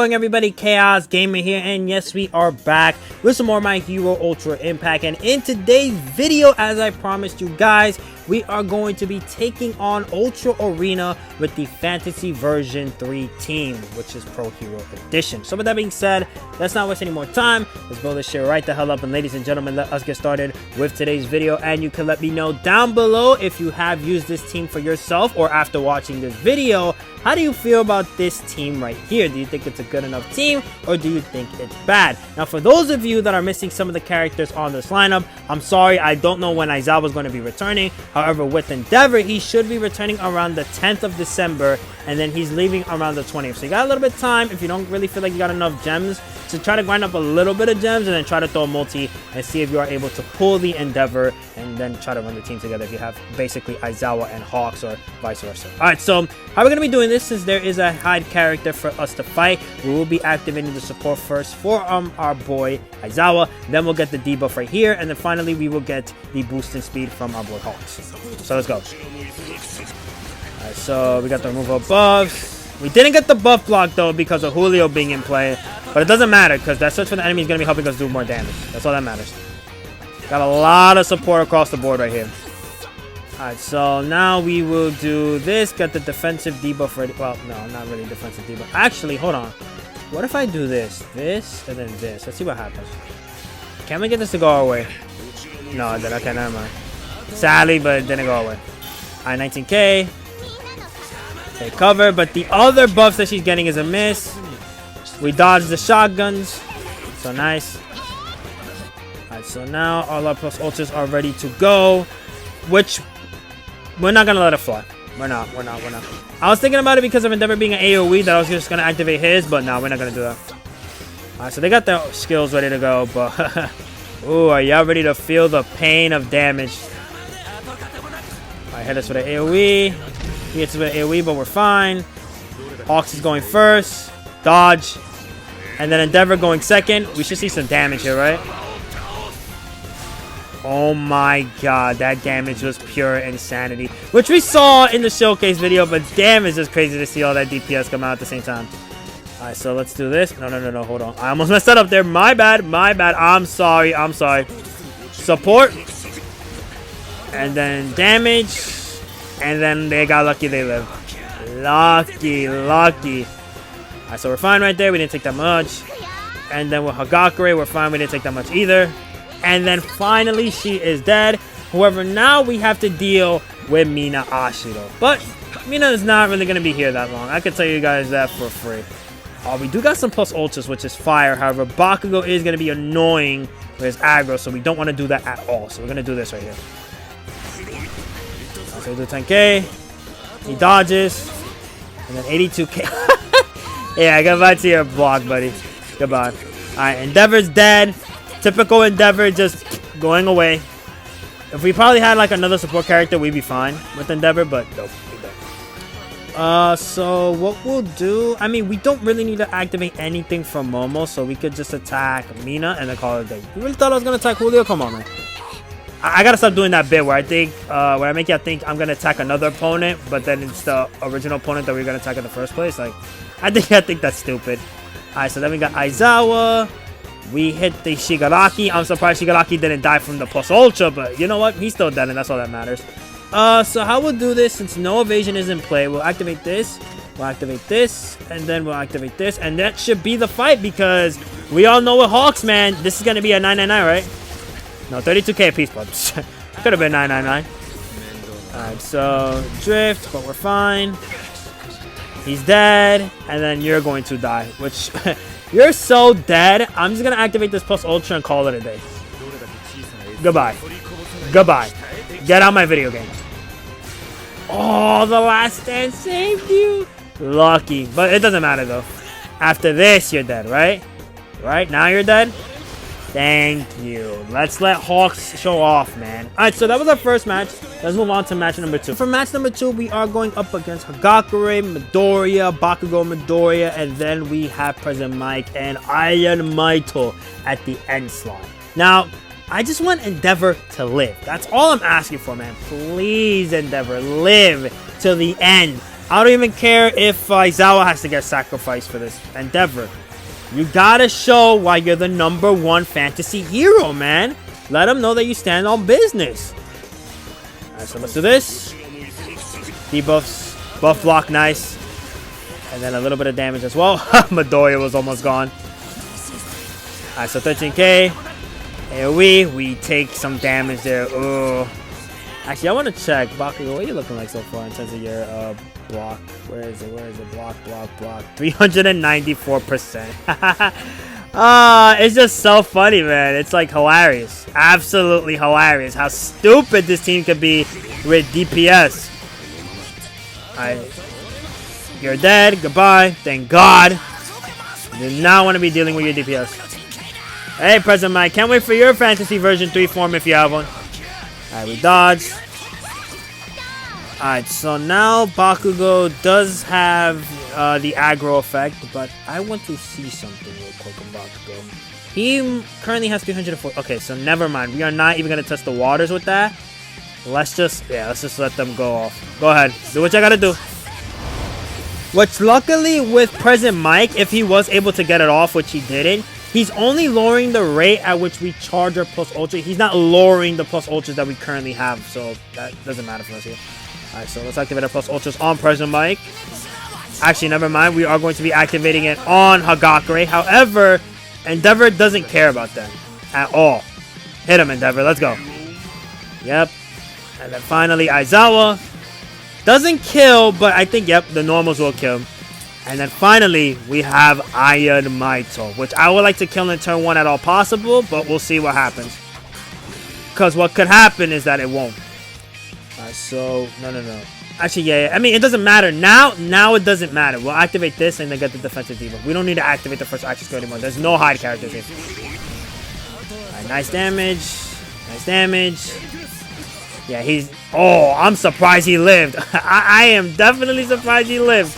going, everybody? Chaos Gamer here, and yes, we are back with some more My Hero Ultra Impact. And in today's video, as I promised you guys, we are going to be taking on Ultra Arena with the Fantasy Version 3 team, which is Pro Hero Edition. So with that being said, let's not waste any more time. Let's blow this shit right the hell up. And ladies and gentlemen, let us get started with today's video. And you can let me know down below if you have used this team for yourself, or after watching this video, how do you feel about this team right here? Do you think it's a good enough team, or do you think it's bad? Now, for those of you that are missing some of the characters on this lineup, I'm sorry, I don't know when Aizawa is going to be returning. However, with Endeavor, he should be returning around the 10th of December, and then he's leaving around the 20th. So you got a little bit of time if you don't really feel like you got enough gems to try to grind up a little bit of gems, and then try to throw a multi and see if you are able to pull the Endeavor, and then try to run the team together if you have basically Aizawa and Hawks, or vice versa. Alright, so how we're going to be doing this, since there is a hide character for us to fight, we will be activating the support first for our boy Aizawa, then we'll get the debuff right here, and then finally we will get the boost in speed from our boy Hawks. So let's go. Alright, so we got the removal buffs. We didn't get the buff block though because of Julio being in play, but it doesn't matter because that search for the enemy is going to be helping us do more damage. That's all that matters. Got a lot of support across the board right here. Alright, so now we will do this, get the defensive debuff ready. Well, no, not really defensive debuff. Actually, hold on. What if I do this, and then this? Let's see what happens. Can we get this to go our way? No, it didn't. Okay, never mind. Sadly, but it didn't go away. Alright, 19k. Take cover, but the other buffs that she's getting is a miss. We dodged the shotguns. So nice. Alright, so now all our plus ultras are ready to go. Which, we're not going to let it fly. We're not. I was thinking about it because of Endeavor being an AoE that I was just going to activate his, but no, we're not going to do that. Alright, so they got their skills ready to go, but... Ooh, are y'all ready to feel the pain of damage? Alright, hit us with an AoE. He hits us with an AoE, but we're fine. Hawks is going first. Dodge. And then Endeavor going second. We should see some damage here, right? Oh my god, that damage was pure insanity. Which we saw in the showcase video, but damn, it's just crazy to see all that DPS come out at the same time. Alright, so let's do this. No, hold on. I almost messed that up there. My bad. I'm sorry. Support. And then damage. And then they got lucky, they live. Lucky. Alright, so we're fine right there. We didn't take that much. And then with Hagakure, we're fine. We didn't take that much either. And then finally, she is dead. However, now we have to deal with Mina Ashido. But Mina is not really going to be here that long. I can tell you guys that for free. We do got some plus ultras, which is fire. However, Bakugo is going to be annoying with his aggro, so we don't want to do that at all. So we're going to do this right here. So we do 10k. He dodges. And then 82k. Yeah, goodbye to your block, buddy. Goodbye. Alright, Endeavor's dead. Typical Endeavor just going away. If we probably had like another support character, we'd be fine with Endeavor, but nope. So what we'll do, I mean, we don't really need to activate anything from Momo, so we could just attack Mina and then call it a day. You really thought I was gonna attack Julio? Come on, man. I gotta stop doing that bit where I think, where I make you think I'm gonna attack another opponent, but then it's the original opponent that we are gonna attack in the first place. Like, I think that's stupid. Alright, so then we got Aizawa. We hit the Shigaraki. I'm surprised Shigaraki didn't die from the plus ultra, but you know what? He's still dead, and that's all that matters. So how we'll do this, since no evasion is in play, we'll activate this, and then we'll activate this, and that should be the fight, because we all know with Hawks, man, this is going to be a 999, right? No, 32k apiece, but could have been 999. Alright, so drift, but we're fine. He's dead, and then you're going to die, which... You're so dead. I'm just going to activate this plus ultra and call it a day. Goodbye. Get out my video game. Oh, the last stand saved you. Lucky. But it doesn't matter, though. After this, you're dead, right? Right? Now you're dead? Thank you. Let's let Hawks show off, man. Alright, so that was our first match. Let's move on to match number 2. For match number 2, we are going up against Hagakure, Midoriya, Bakugo, Midoriya, and then we have President Mike and Iron Maito at the end slot. Now, I just want Endeavor to live. That's all I'm asking for, man. Please, Endeavor, live till the end. I don't even care if Aizawa has to get sacrificed for this. Endeavor, you gotta show why you're the #1 fantasy hero, man. Let them know that you stand on business. Alright, so let's do this. Debuffs. Buff block, nice. And then a little bit of damage as well. Midoriya was almost gone. Alright, so 13k. AoE. We take some damage there. Ooh. Actually, I want to check. Bakugo, what are you looking like so far in terms of your block? Where is it? Where is it? Block. 394%. It's just so funny, man. It's like hilarious. Absolutely hilarious how stupid this team could be with DPS. You're dead. Goodbye. Thank God. You do not want to be dealing with your DPS. Hey, President Mike. Can't wait for your Fantasy version 3 form if you have one. Alright, we dodge. Alright, so now Bakugo does have the aggro effect, but I want to see something real quick on Bakugo. He currently has 304. Okay, so never mind. We are not even going to test the waters with that. Let's just let them go off. Go ahead. Do what you gotta do. Which luckily with President Mike, if he was able to get it off, which he didn't, he's only lowering the rate at which we charge our plus ultra. He's not lowering the plus ultras that we currently have, so that doesn't matter for us here. Alright, so let's activate our plus ultras on President Mike. Actually, never mind. We are going to be activating it on Hagakure. However, Endeavor doesn't care about that at all. Hit him, Endeavor. Let's go. Yep. And then finally, Aizawa. Doesn't kill, but I think, yep, the normals will kill. And then finally, we have Iron Maito, which I would like to kill in turn 1 at all possible, but we'll see what happens. Because what could happen is that it won't. So, no. Actually, yeah, I mean, it doesn't matter. Now it doesn't matter. We'll activate this and then get the defensive debuff. We don't need to activate the first action skill anymore. There's no hide characters here. Alright, nice damage. Nice damage. Yeah, he's... Oh, I'm surprised he lived. I am definitely surprised he lived.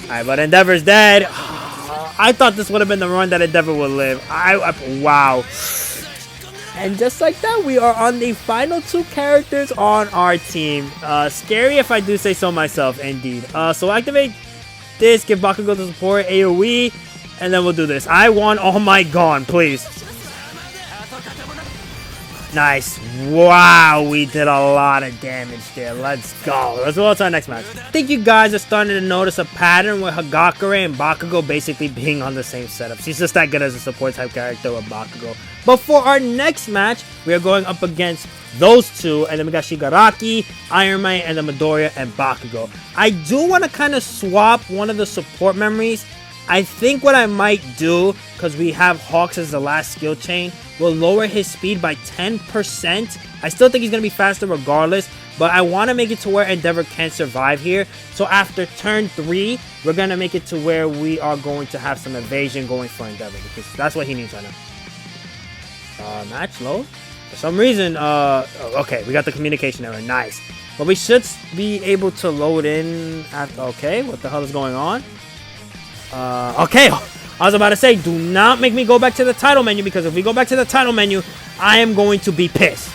Alright, but Endeavor's dead. I thought this would have been the run that Endeavor would live. Wow. And just like that, we are on the final 2 characters on our team. Scary if I do say so myself, indeed. So activate this, give Bakugo the support, AoE, and then we'll do this. I want All Might gone, please. Nice. Wow, we did a lot of damage there. Let's go. Let's go to our next match. I think you guys are starting to notice a pattern with Hagakure and Bakugo basically being on the same setup. She's just that good as a support type character with Bakugo. But for our next match, we are going up against those two. And then we got Shigaraki, Iron Man, and then Midoriya and Bakugo. I do want to kind of swap one of the support memories. I think what I might do, because we have Hawks as the last skill chain, will lower his speed by 10%. I still think he's going to be faster regardless, but I want to make it to where Endeavor can survive here. So after turn 3, we're going to make it to where we are going to have some evasion going for Endeavor, because that's what he needs right now. Match load? For some reason, okay, we got the communication error. Nice. But we should be able to load in after. Okay, what the hell is going on? Okay, I was about to say, do not make me go back to the title menu, because if we go back to the title menu, I am going to be pissed.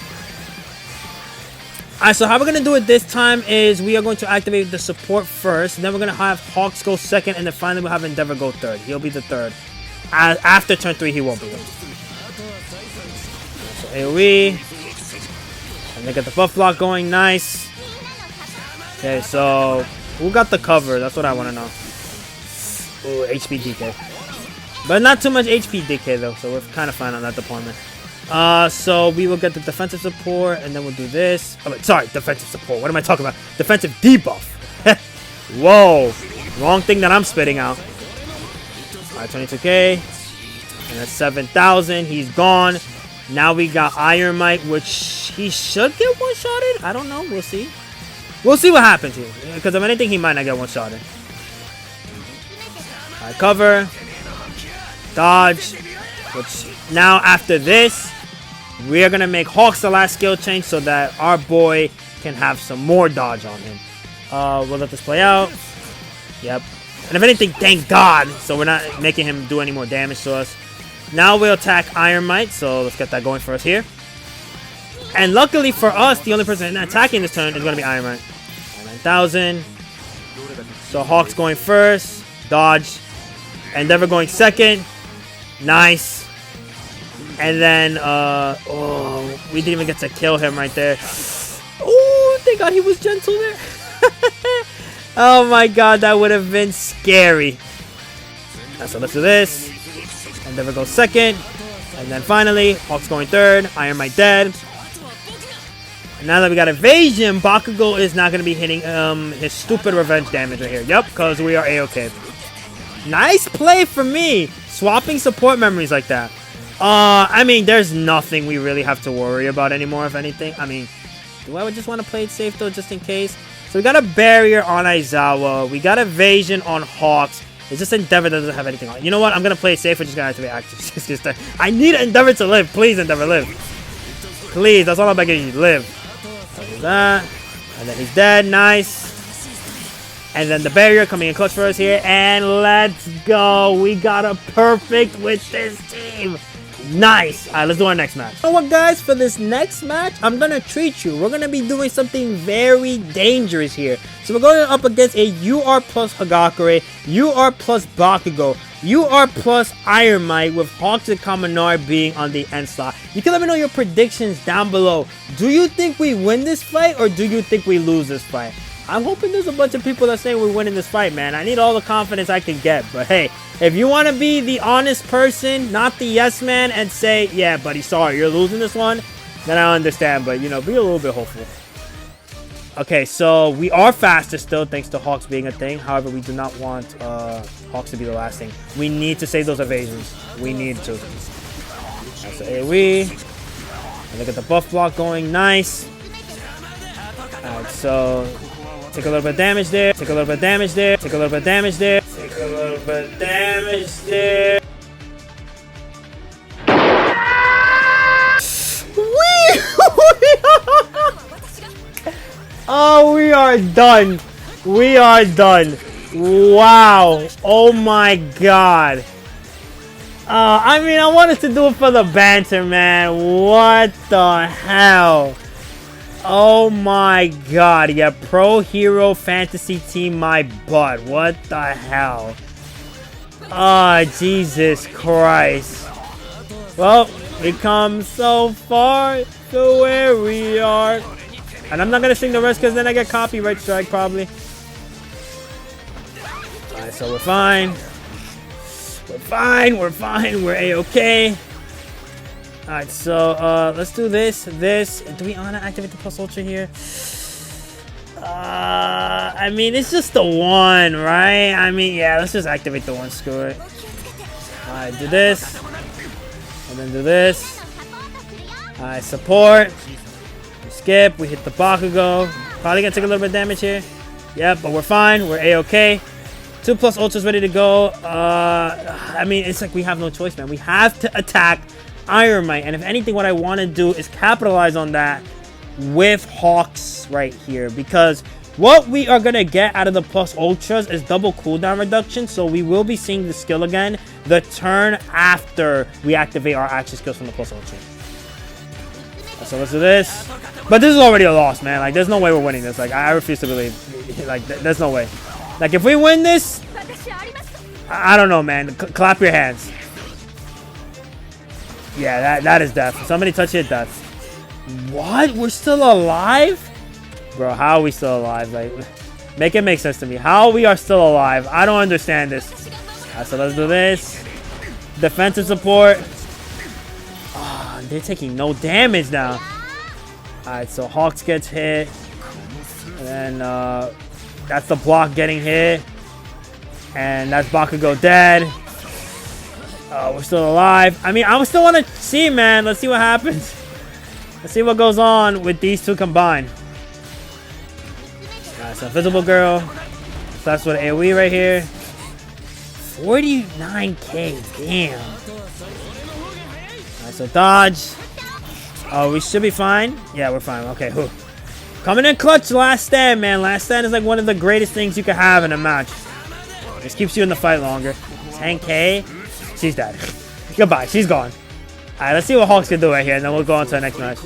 Alright, so how we're going to do it this time is we are going to activate the support first, and then we're going to have Hawks go second, and then finally we'll have Endeavor go third. He'll be the third. After turn 3, he won't be there. So AoE. And they get the buff block going. Nice. Okay, so who got the cover? That's what I want to know. Ooh, HP DK. But not too much HP DK though, so we're kind of fine on that department. So we will get the defensive support, and then we'll do this. Oh, wait, sorry, defensive support. What am I talking about? Defensive debuff. Whoa. Wrong thing that I'm spitting out. Alright, 22k. And that's 7,000. He's gone. Now we got Iron Might, which he should get one-shotted. I don't know. We'll see. We'll see what happens here. Because if anything, he might not get one-shotted. Alright, cover. Dodge. Which now after this, we are going to make Hawks the last skill change so that our boy can have some more dodge on him. We'll let this play out. Yep. And if anything, thank God. So we're not making him do any more damage to us. Now we'll attack Iron Might. So let's get that going for us here. And luckily for us, the only person attacking this turn is going to be Iron Might. 9,000. So Hawks going first. Dodge. Endeavor going second. Nice. And then, oh, we didn't even get to kill him right there. Oh, thank God he was gentle there. Oh my God, that would have been scary. So let's do this. Endeavor goes second. And then finally, Hawks going third. Iron Might dead. And now that we got evasion, Bakugo is not going to be hitting his stupid revenge damage right here. Yep, because we are A-okay. Nice play for me. Swapping support memories like that. I mean, there's nothing we really have to worry about anymore, if anything. I mean, do I just want to play it safe, though, just in case? So we got a barrier on Aizawa. We got evasion on Hawks. It's just Endeavor that doesn't have anything on. You know what? I'm going to play it safe. We're just going to activate Active. I need Endeavor to live. Please, Endeavor, live. Please, that's all I'm begging you. Live. So that. And then he's dead. Nice. And then the barrier coming in clutch for us here. And let's go. We got a perfect with this team. Nice. Alright, let's do our next match. You know what, guys? For this next match, I'm gonna treat you. We're gonna be doing something very dangerous here. So we're going up against a UR plus Hagakure, UR plus Bakugo, UR plus Iron Might, with Hawks and Kaminari being on the end slot. You can let me know your predictions down below. Do you think we win this fight, or do you think we lose this fight? I'm hoping there's a bunch of people that say we're winning this fight, man. I need all the confidence I can get. But hey, if you want to be the honest person, not the yes man, and say, yeah, buddy, sorry, you're losing this one, then I understand. But, you know, be a little bit hopeful. Okay, so we are faster still, thanks to Hawks being a thing. However, we do not want Hawks to be the last thing. We need to save those evasions. We need to. That's the AoE. And look at the buff block going. Nice. Alright, so take a little bit of damage there. Take a little bit of damage there. Take a little bit of damage there. Take a little bit of damage there. Oh, we are done. We are done. Wow. Oh my God. I mean, I wanted to do it for the banter, man. What the hell? Oh my God. Yeah, Pro Hero Fantasy Team my butt. What the hell? Oh, Jesus Christ. Well, we come so far to where we are. And I'm not going to sing the rest because then I get copyright strike probably. Alright, so we're fine. We're fine. We're fine. We're A-okay. Alright, so let's do this. Do we want to activate the plus ultra here? I mean, it's just the one, right? I mean, yeah, let's just activate the one. Screw it. Alright, do this. And then do this. Alright, support. We skip. We hit the Bakugo. Probably gonna take a little bit of damage here. Yep, but we're fine. We're A-okay. 2 plus ultras ready to go. I mean, it's like we have no choice, man. We have to attack Iron Might. And if anything, what I want to do is capitalize on that with Hawks right here. Because what we are going to get out of the plus ultras is double cooldown reduction. So we will be seeing the skill again the turn after we activate our action skills from the plus ultra. So let's do this. But this is already a loss, man. Like, there's no way we're winning this. Like, I refuse to believe. Like, there's no way. Like, if we win this, I don't know, man. Clap your hands. Yeah, that is death. Somebody touch it, death. What? We're still alive? Bro, how are we still alive? Like, make it make sense to me. How we are still alive? I don't understand this. Alright, so let's do this. Defensive support. Oh, they're taking no damage now. Alright, so Hawks gets hit. And then, that's the block getting hit. And that's Bakugo dead. We're still alive. I mean, I still want to see, man. Let's see what happens. Let's see what goes on with these two combined. Alright, so Invisible Girl. So that's what AoE right here. 49k. Damn. Alright, so dodge. Oh, we should be fine. Yeah, we're fine. Okay, whew. Coming in clutch, last stand, man. Last stand is like one of the greatest things you can have in a match. Just keeps you in the fight longer. 10k. She's dead. Goodbye. She's gone. Alright, let's see what Hawks can do right here, and then we'll go on to the next match.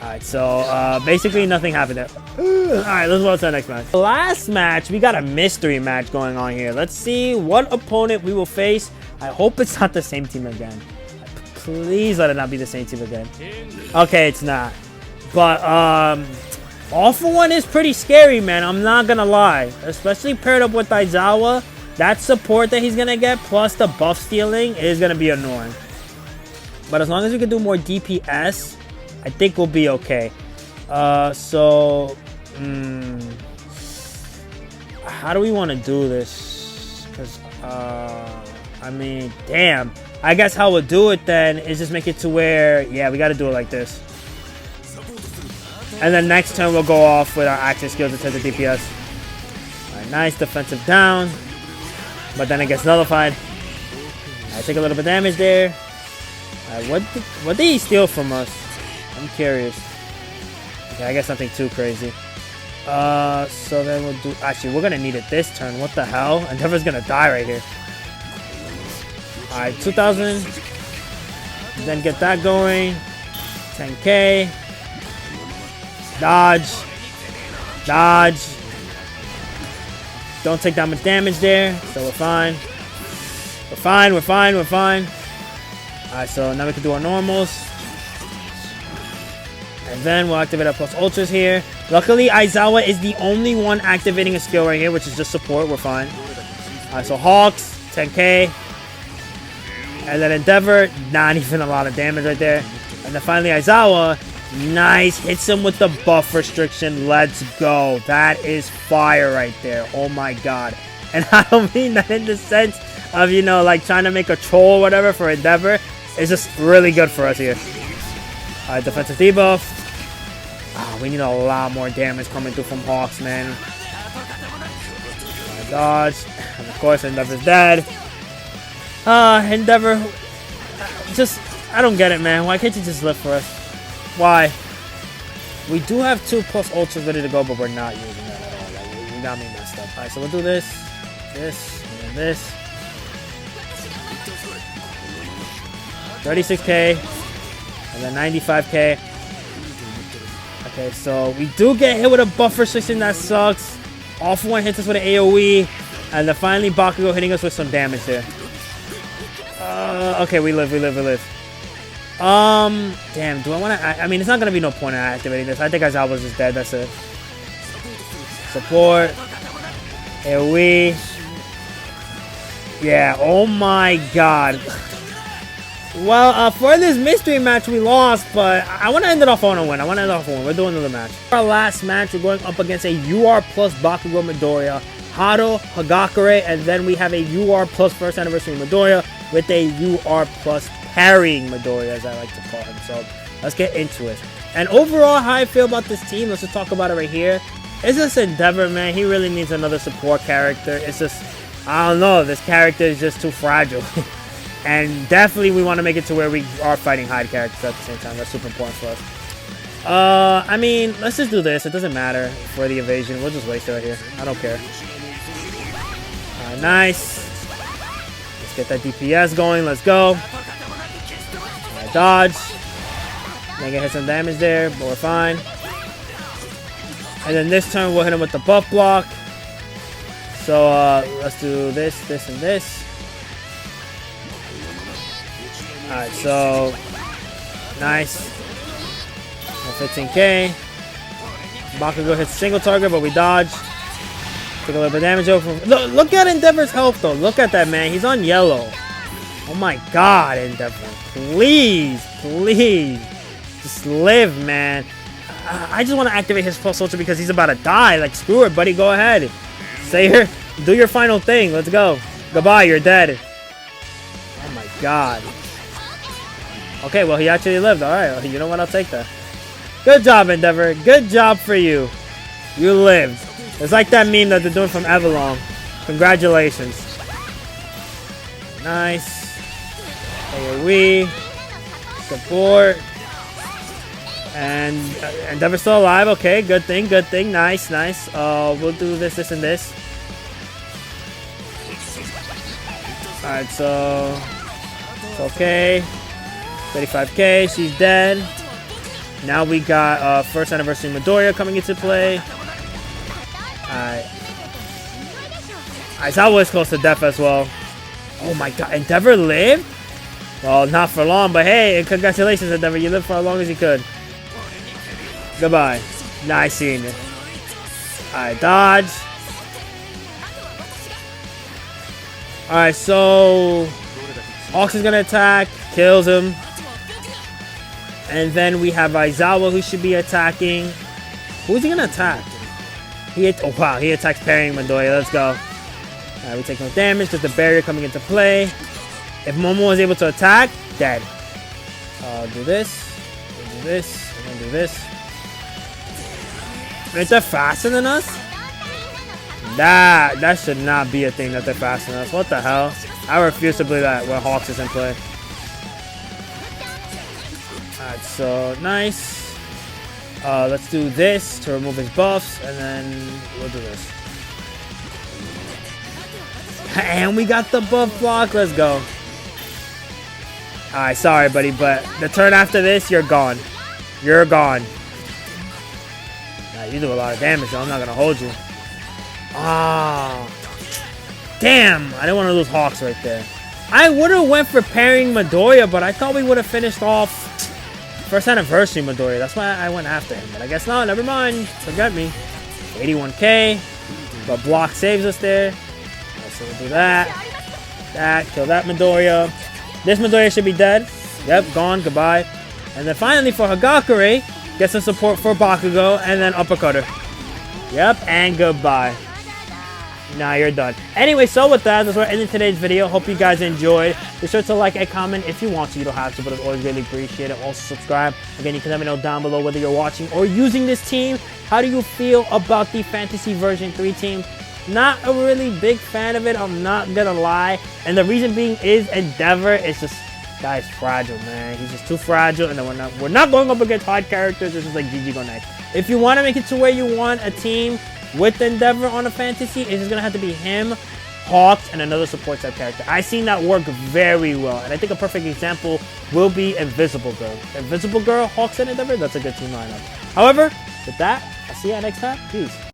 Alright, so basically nothing happened there. Alright, let's move on to the next match. The last match, we got a mystery match going on here. Let's see what opponent we will face. I hope it's not the same team again. Please let it not be the same team again. Okay, it's not. But All For One is pretty scary, man. I'm not gonna lie. Especially paired up with Aizawa. That support that he's gonna get, plus the buff stealing, is gonna be annoying. But as long as we can do more DPS, I think we'll be okay. How do we want to do this? Because, I mean, damn. I guess how we'll do it then is just make it to where, yeah, we got to do it like this. And then next turn we'll go off with our action skills in terms of DPS. Alright, nice defensive down. But then it gets nullified. I take a little bit of damage there. Alright, what did he steal from us? I'm curious. Okay, I guess nothing too crazy. So then we'll do... Actually, we're gonna need it this turn. What the hell? Endeavor's gonna die right here. Alright, 2,000. Then get that going. 10k. Dodge. Dodge. Don't take that much damage there. So we're fine. We're fine, we're fine, we're fine. Alright, so now we can do our normals. And then we'll activate our plus ultras here. Luckily, Aizawa is the only one activating a skill right here, which is just support. We're fine. Alright, so Hawks, 10k. And then Endeavor, not even a lot of damage right there. And then finally Aizawa, nice. Hits him with the buff restriction. Let's go. That is fire right there. Oh my god. And I don't mean that in the sense of, you know, like trying to make a troll or whatever for Endeavor. It's just really good for us here. Alright, defensive debuff. Oh, we need a lot more damage coming through from Hawks, man. Dodge. And of course, Endeavor's dead. Endeavor. Just, I don't get it, man. Why can't you just live for us? Why? We do have 2 plus ultras ready to go, but we're not using that at all. Like, you got me messed up. Alright, so we'll do this, and then this. 36k, and then 95k. Okay, so we do get hit with a buff restriction. That sucks. All For One hits us with an AoE, and then finally Bakugo hitting us with some damage there. Okay, we live. Damn, do I want to... I mean, it's not going to be no point in activating this. I think Aizawa's just dead. That's it. Support. AoE. Yeah, oh my god. Well, for this mystery match, we lost, but I want to end it off on a win. We're doing another match. Our last match, we're going up against a UR plus Bakugo Midoriya, Hado, Hagakure, and then we have a UR plus first anniversary Midoriya with a UR plus parrying Midoriya, as I like to call him. So let's get into it. And overall, how I feel about this team, let's just talk about it right here. It's just Endeavor, man. He really needs another support character. It's just, I don't know, this character is just too fragile. And definitely we want to make it to where we are fighting hide characters at the same time. That's super important for us. I mean, let's just do this. It doesn't matter for the evasion. We'll just waste it right here. I don't care. Nice. Let's get that DPS going. Let's go. Dodge. Maybe hit some damage there, but we're fine. And then this turn we'll hit him with the buff block. So let's do this, this, and this. Alright, so nice. 15k. Bakugo hits single target, but we dodge. Take a little bit of damage over. Look at Endeavor's health, though. Look at that, man. He's on yellow. Oh my god, Endeavor. Please, please. Just live, man. I just want to activate his plus ultra because he's about to die. Like, screw it, buddy. Go ahead. Say here. Do your final thing. Let's go. Goodbye. You're dead. Oh my god. Okay, well, he actually lived. Alright, you know what? I'll take that. Good job, Endeavor. Good job for you. You lived. It's like that meme that they're doing from Everlong. Congratulations. Nice. AoE. Support. And Endeavor's still alive. Okay, good thing, good thing. Nice, nice. We'll do this, this, and this. Alright, so... It's okay. 35k, she's dead. Now we got first anniversary Midoriya coming into play. Alright. Aizawa is close to death as well. Oh my god, Endeavor lived? Well, not for long, but hey, congratulations, Endeavor. You lived for as long as you could. Goodbye. Nice seeing you. Alright, dodge. Alright, so Hawks is gonna attack, kills him. And then we have Aizawa who should be attacking. Who's he gonna attack? Oh wow, he attacks parrying Midoriya. Let's go. Alright, we take no damage. There's the barrier coming into play. If Momo was able to attack, dead. Do this. Do this. And then do this. Is that faster than us? That should not be a thing that they're faster than us. What the hell? I refuse to believe that when Hawks is in play. Alright, so nice. Let's do this to remove his buffs, and then we'll do this. And we got the buff block. Let's go. Alright, sorry, buddy, but the turn after this, you're gone. You're gone. Now, you do a lot of damage, so I'm not gonna hold you. Ah, damn! I didn't want to lose Hawks right there. I would have went for parrying Midoriya, but I thought we would have finished off first anniversary Midoriya. That's why I went after him. But I guess not. Never mind. Forget me. 81k. But block saves us there. So we'll do that. Kill that Midoriya. This Midoriya should be dead. Yep, gone. Goodbye. And then finally for Hagakure, get some support for Bakugo, and then uppercutter. Yep, and goodbye. Nah, you're done. Anyway, so with that, that's where we're ending today's video. Hope you guys enjoyed. Be sure to like and comment if you want to. You don't have to, but it's always really appreciated. Also, subscribe. Again, you can let me know down below whether you're watching or using this team. How do you feel about the Fantasy Version 3 team? Not a really big fan of it, I'm not gonna lie. And the reason being is Endeavor is just, guy's fragile, man. He's just too fragile, and then we're not going up against hard characters. This is like GG Go Next. If you want to make it to where you want a team with Endeavor on a fantasy, it's just gonna have to be him, Hawks, and another support type character. I've seen that work very well, and I think a perfect example will be Invisible Girl. Invisible Girl, Hawks, and Endeavor, that's a good team lineup. However, with that, I'll see you next time. Peace.